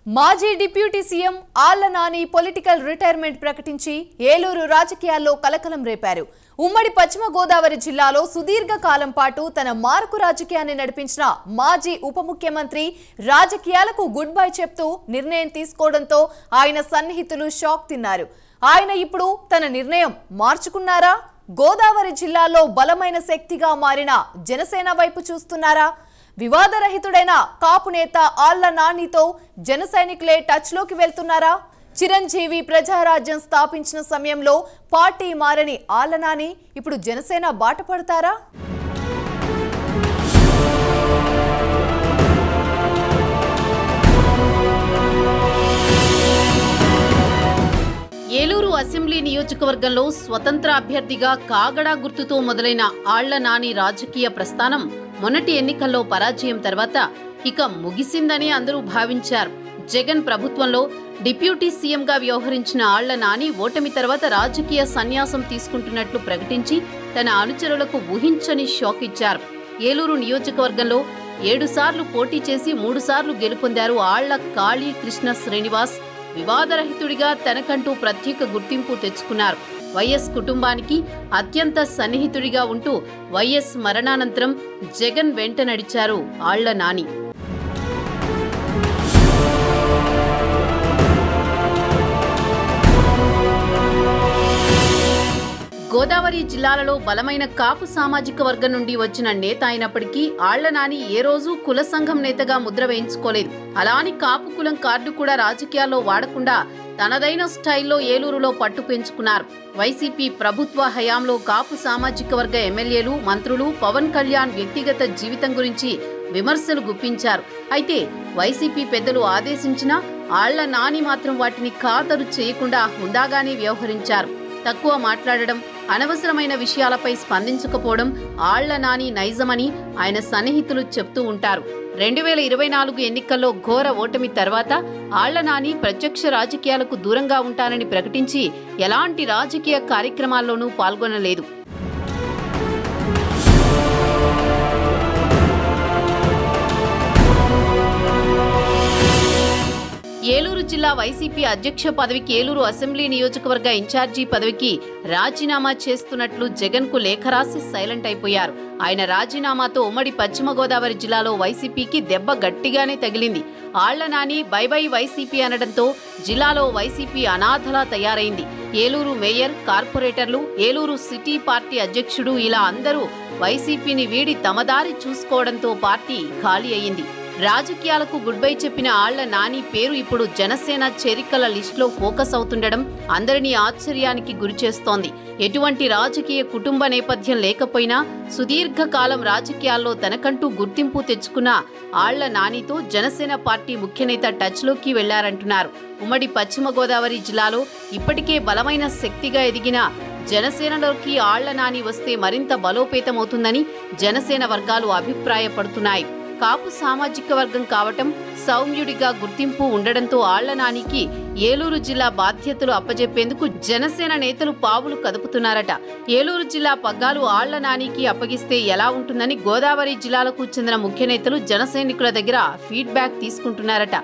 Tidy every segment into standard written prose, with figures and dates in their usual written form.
మాజీ deputy CM Alla Nani political retirement ప్రకటించి ఏలూరు రాజకీయాల్లో కలకలం రేపారు. ఉమ్మడి పశ్చిమ గోదావరి జిల్లాలో సుదీర్ఘ కాలం పాటు తన మార్కు రాజకీయాన్ని నడిపించిన మాజీ ఉప ముఖ్యమంత్రి రాజకీయాలకు గుడ్ బై చెప్తూ నిర్ణయం తీసుకోవడంతో ఆయన సన్నిహితులు షాక్ తిన్నారు. ఆయన ఇప్పుడు తన నిర్ణయం మార్చుకున్నారా? గోదావరి జిల్లాలో బలమైన శక్తిగా మారిన జనసేన వైపు చూస్తున్నారా? వివాదరహితుడైన కాపు నేత ఆళ్ల నానితో జన సైనికులే టచ్ లోకి వెళ్తున్నారా? చిరంజీవి ప్రజారాజ్యం స్థాపించిన సమయంలో పార్టీ మారని ఆళ్ల నాని ఇప్పుడు జనసేన బాట పడతారా? ఏలూరు అసెంబ్లీ నియోజకవర్గంలో స్వతంత్ర అభ్యర్థిగా కాగడా గుర్తుతో మొదలైన ఆళ్ల నాని రాజకీయ ప్రస్థానం మొన్నటి ఎన్నికల్లో పరాజయం తర్వాత ఇక ముగిసిందని అందరూ భావించారు. జగన్ ప్రభుత్వంలో డిప్యూటీ సీఎంగా వ్యవహరించిన ఆళ్ల నాని ఓటమి తర్వాత రాజకీయ సన్యాసం తీసుకుంటున్నట్లు ప్రకటించి తన అనుచరులకు ఊహించని షాక్ ఇచ్చారు. ఏలూరు నియోజకవర్గంలో 7 సార్లు పోటీ చేసి 3 సార్లు గెలుపొందారు ఆళ్ల కాళీ కృష్ణ శ్రీనివాస్. వివాదరహితుడిగా తనకంటూ ప్రత్యేక గుర్తింపు తెచ్చుకున్నారు. వైఎస్ కుటుంబానికి అత్యంత సన్నిహితుడిగా ఉంటూ వైఎస్ మరణానంతరం జగన్ వెంట నడిచారు ఆళ్ల నాని. గోదావరి జిల్లాలలో బలమైన కాపు సామాజిక వర్గం నుండి వచ్చిన నేత అయినప్పటికీ ఆళ్ల నాని ఏ రోజు కుల సంఘం నేతగా ముద్ర వేయించుకోలేదు. అలాని కాపు కులం కార్డు కూడా రాజకీయాల్లో వాడకుండా తనదైన స్టైల్లో ఏలూరులో పట్టు పెంచుకున్నారు. వైసీపీ ప్రభుత్వ హయాంలో కాపు సామాజిక వర్గ ఎమ్మెల్యేలు, మంత్రులు పవన్ కళ్యాణ్ వ్యక్తిగత జీవితం గురించి విమర్శలు గుప్పించారు. అయితే వైసీపీ పెద్దలు ఆదేశించినా ఆళ్ల నాని మాత్రం వాటిని ఖాతరు చేయకుండా హుందాగానే వ్యవహరించారు. తక్కువ మాట్లాడడం, అనవసరమైన విషయాలపై స్పందించకపోవడం ఆళ్ల నాని నైజమని ఆయన సన్నిహితులు చెప్తూ ఉంటారు. 2024 ఎన్నికల్లో ఘోర ఓటమి తర్వాత ఆళ్ల నాని ప్రత్యక్ష రాజకీయాలకు దూరంగా ఉంటానని ప్రకటించి ఎలాంటి రాజకీయ కార్యక్రమాల్లోనూ పాల్గొనలేదు. ఏలూరు జిల్లా వైసీపీ అధ్యక్ష పదవికి, ఏలూరు అసెంబ్లీ నియోజకవర్గ ఇన్ఛార్జీ పదవికి రాజీనామా చేస్తున్నట్లు జగన్ కు లేఖ రాసి సైలెంట్ అయిపోయారు. ఆయన రాజీనామాతో ఉమ్మడి పశ్చిమ గోదావరి జిల్లాలో వైసీపీకి దెబ్బ గట్టిగానే తగిలింది. Alla Nani by by YCP అనడంతో జిల్లాలో వైసీపీ అనాథలా తయారైంది. ఏలూరు మేయర్, కార్పొరేటర్లు, ఏలూరు సిటీ పార్టీ అధ్యక్షుడు ఇలా అందరూ వైసీపీని వీడి తమదారి చూసుకోవడంతో పార్టీ ఖాళీ అయింది. రాజకీయాలకు గుడ్ బై చెప్పిన ఆళ్ల నాని పేరు ఇప్పుడు జనసేన చేరికల లిస్టులో ఫోకస్ అవుతుండడం అందరినీ ఆశ్చర్యానికి గురిచేస్తోంది. ఎటువంటి రాజకీయ కుటుంబ నేపథ్యం లేకపోయినా సుదీర్ఘకాలం రాజకీయాల్లో తనకంటూ గుర్తింపు తెచ్చుకున్న ఆళ్ల నానితో జనసేన పార్టీ ముఖ్యనేత టచ్లోకి వెళ్లారంటున్నారు. ఉమ్మడి పశ్చిమ గోదావరి జిల్లాలో ఇప్పటికే బలమైన శక్తిగా ఎదిగిన జనసేనలోకి ఆళ్ల నాని వస్తే మరింత బలోపేతమవుతుందని జనసేన వర్గాలు అభిప్రాయపడుతున్నాయి. కాపు సామాజిక వర్గం కావటం, సౌమ్యుడిగా గుర్తింపు ఉండడంతో ఆళ్ల నానికి ఏలూరు జిల్లా బాధ్యతలు అప్పజెప్పేందుకు జనసేన నేతలు పావులు కదుపుతున్నారట. ఏలూరు జిల్లా పగ్గాలు ఆళ్ల నానికి అప్పగిస్తే ఎలా ఉంటుందని గోదావరి జిల్లాలకు చెందిన ముఖ్య నేతలు జన సైనికుల దగ్గర ఫీడ్బ్యాక్ తీసుకుంటున్నారట.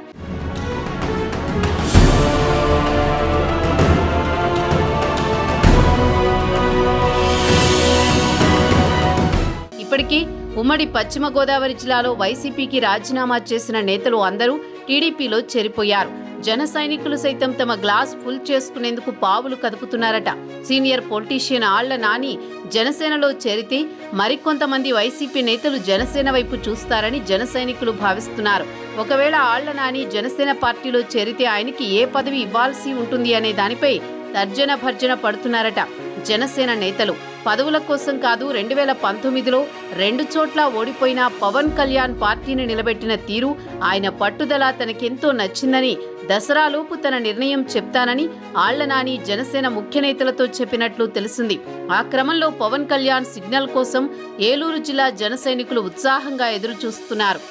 ఇప్పటికీ ఉమ్మడి పశ్చిమ గోదావరి జిల్లాలో వైసీపీకి రాజీనామా చేసిన నేతలు అందరూ టీడీపీలో చేరిపోయారు. జన సైనికులు సైతం తమ గ్లాస్ ఫుల్ చేసుకునేందుకు పావులు కదుపుతున్నారట. సీనియర్ పొలిటీషియన్ ఆళ్ల నాని జనసేనలో చేరితే మరికొంతమంది వైసీపీ నేతలు జనసేన వైపు చూస్తారని జన సైనికులు భావిస్తున్నారు. ఒకవేళ ఆళ్ల నాని జనసేన పార్టీలో చేరితే ఆయనకి ఏ పదవి ఇవ్వాల్సి ఉంటుంది అనే దానిపై తర్జన భర్జన పడుతున్నారట జనసేన నేతలు. పదవుల కోసం కాదు, 2019లో 2 చోట్ల ఓడిపోయిన పవన్ కళ్యాణ్ పార్టీని నిలబెట్టిన తీరు, ఆయన పట్టుదల తనకెంతో నచ్చిందని, దసరాలోపు తన నిర్ణయం చెప్తానని ఆళ్ల నాని జనసేన ముఖ్య నేతలతో చెప్పినట్లు తెలిసింది. ఆ క్రమంలో పవన్ కళ్యాణ్ సిగ్నల్ కోసం ఏలూరు జిల్లా జన సైనికులు ఉత్సాహంగా ఎదురు చూస్తున్నారు.